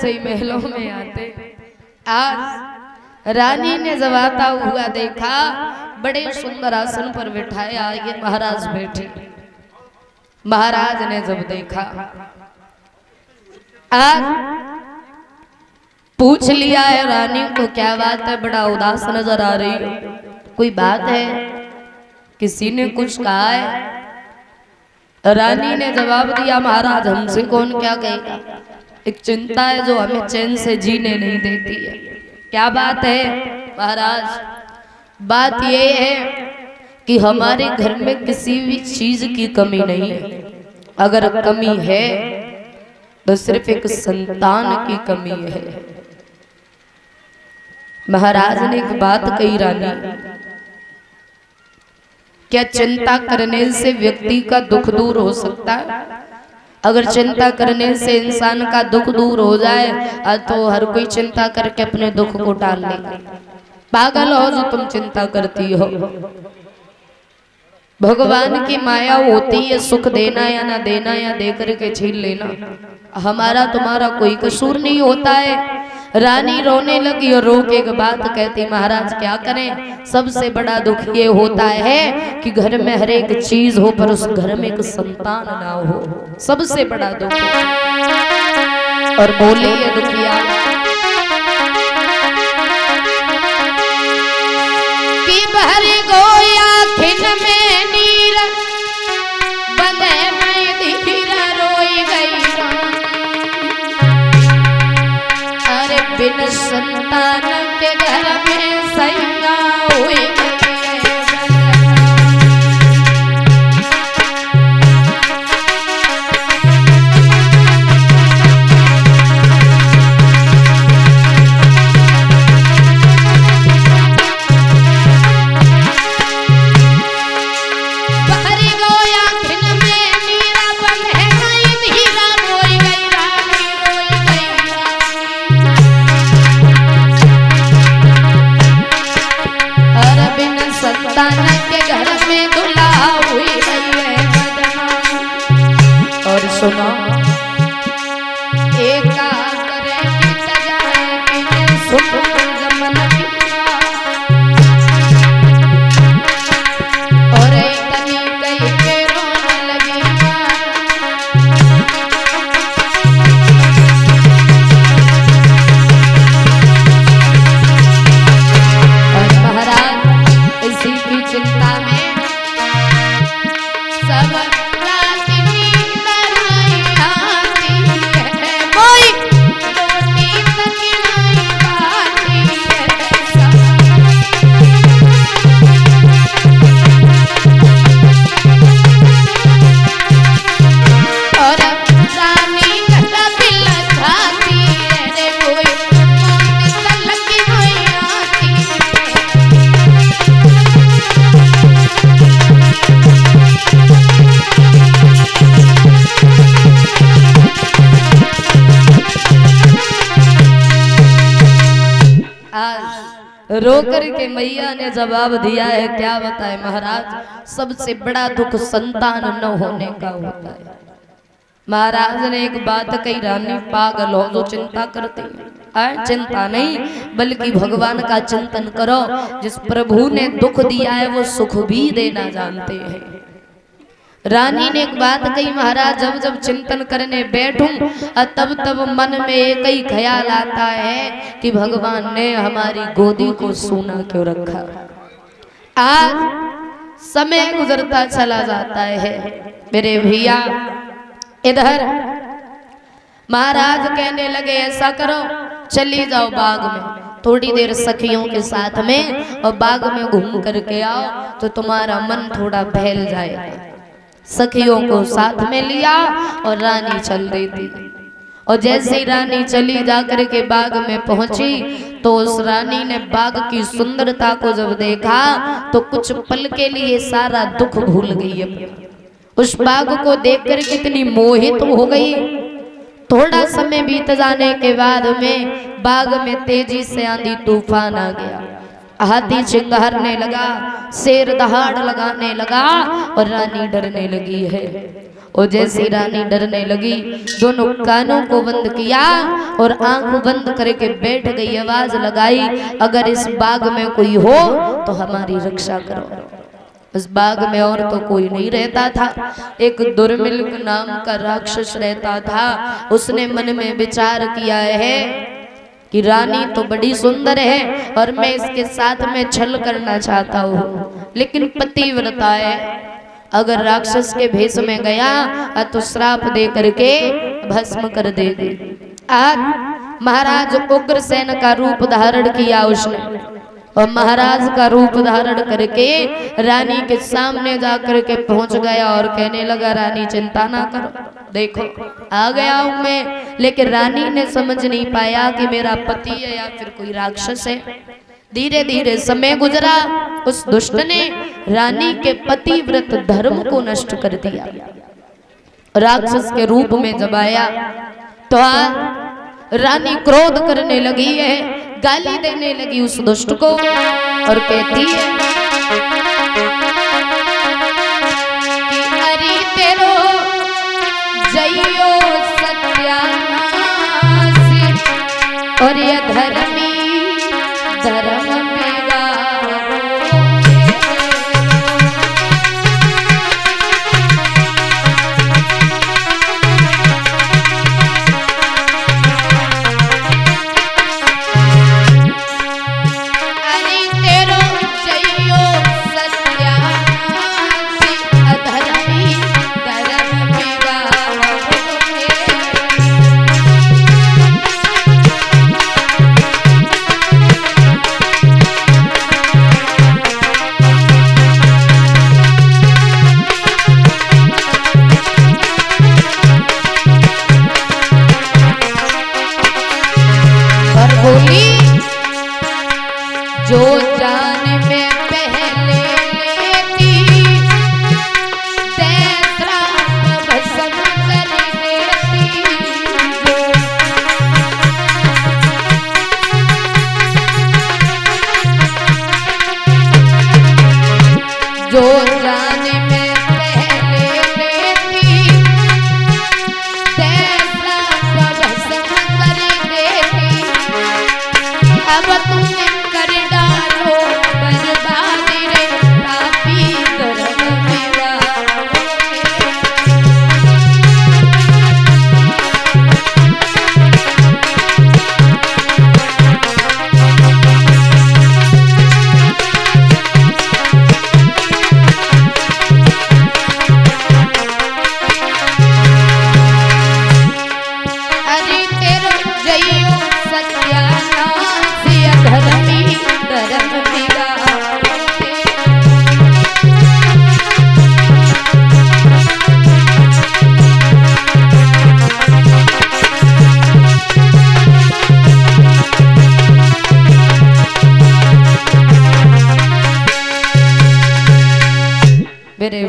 से महलों में आते। आज रानी ने जब आता हुआ देखा, बड़े सुंदर आसन पर बिठाया, ये महाराज बैठे। महाराज ने जब देखा, आज पूछ लिया है रानी को, क्या बात है, बड़ा उदास नजर आ रही हो, कोई बात है, किसी ने कुछ कहा है? रानी ने जवाब दिया, महाराज हमसे कौन क्या कहेगा, एक चिंता है जो हमें चैन से जीने नहीं देती है। क्या बात है? महाराज बात ये है कि हमारे घर में किसी भी चीज की कमी नहीं है, अगर कमी है तो सिर्फ एक संतान की कमी है। महाराज ने एक बात कही, रानी क्या चिंता करने से व्यक्ति का दुख दूर हो सकता है? अगर चिंता करने से इंसान का दुख दूर हो जाए तो हर कोई चिंता करके अपने दुख को टाल लेगा। पागल हो जो तुम चिंता करती हो। भगवान की माया होती है सुख देना या ना देना, या दे करके छीन लेना। हमारा तुम्हारा कोई कसूर नहीं होता है। रानी रोने लगी और रो के एक बात कहती, महाराज क्या करें, सबसे बड़ा दुख ये होता है कि घर में हर एक चीज हो पर उस घर में एक संतान ना हो, सबसे बड़ा दुख। और बोली है दुखिया कि भरी गोया खिन में नीर बंधे में धीर रोई गई, अरे बिन संतान के घर में सैया हुई। सुनो एक करे की सजाए कि सुख जमन और इतनी कई के रोने लगी। और महाराज इसी की चिंता में सब रो करके मैया ने जवाब दिया है, क्या बताए महाराज, सबसे बड़ा दुख संतान न होने का होता है। महाराज ने एक बात कही, रानी पागल हो जो चिंता करती है। चिंता नहीं बल्कि भगवान का चिंतन करो, जिस प्रभु ने दुख दिया है वो सुख भी देना जानते हैं। रानी ने एक बात कही, महाराज जब जब चिंतन करने बैठूं तब तब मन में एक ही ख्याल आता है कि भगवान ने हमारी गोदी को सूना क्यों रखा। आज समय गुजरता चला जाता है मेरे भैया। इधर महाराज कहने लगे, ऐसा करो चली जाओ बाग में थोड़ी देर सखियों के साथ में, और बाग में घूम करके आओ तो तुम्हारा मन थोड़ा बहल जाएगा। सखियों को साथ में लिया और रानी चल रही थी। और जैसे ही रानी चली जाकर के बाग में पहुंची तो उस रानी ने बाग की सुंदरता को जब देखा तो कुछ पल के लिए सारा दुख भूल गई। उस बाग को देखकर कितनी मोहित हो गई। थोड़ा समय बीत जाने के बाद में बाग में तेजी से आंधी तूफान आ गया। हाथी चिंगारने लगा, शेर दहाड़ लगाने लगा और रानी डरने लगी है। और जैसी रानी डरने लगी दोनों कानों को बंद किया और आंख बंद करके बैठ गई, आवाज लगाई, अगर इस बाग में कोई हो तो हमारी रक्षा करो। उस बाग में और तो कोई नहीं रहता था, एक दुर्मिल्क नाम का राक्षस रहता था। उसने मन में विचार किया है कि रानी तो बड़ी सुंदर है और मैं इसके साथ में छल करना चाहता हूँ, लेकिन पतिव्रता है, अगर राक्षस के भेष में गया तो श्राप दे करके भस्म कर देगी। आज महाराज उग्रसेन का रूप धारण किया उसने और महाराज का रूप धारण करके रानी के सामने जाकर के पहुंच गया और कहने लगा, रानी चिंता ना करो, देखो आ गया हूं मैं। लेकिन रानी ने समझ नहीं पाया कि मेरा पति है या फिर कोई राक्षस है। धीरे धीरे समय गुजरा, उस दुष्ट ने रानी के पतिव्रत धर्म को नष्ट कर दिया। राक्षस के रूप में जब आया तो रानी क्रोध करने लगी है, गाली देने लगी उस दुष्ट को और कहती है कि अरे तेरो जइयो सत्यानाश और ये धर्मी धर्म जो जान में पहले लेती तेरा भस्म कर देती। जो जान में पहले लेती तेरा भस्म कर देती। अब तुमने कर डालो बर्बाद रे पापी धर्म मेरा। अरे तेरो जइयो सत्यानाश धर्मी धर्म मेरे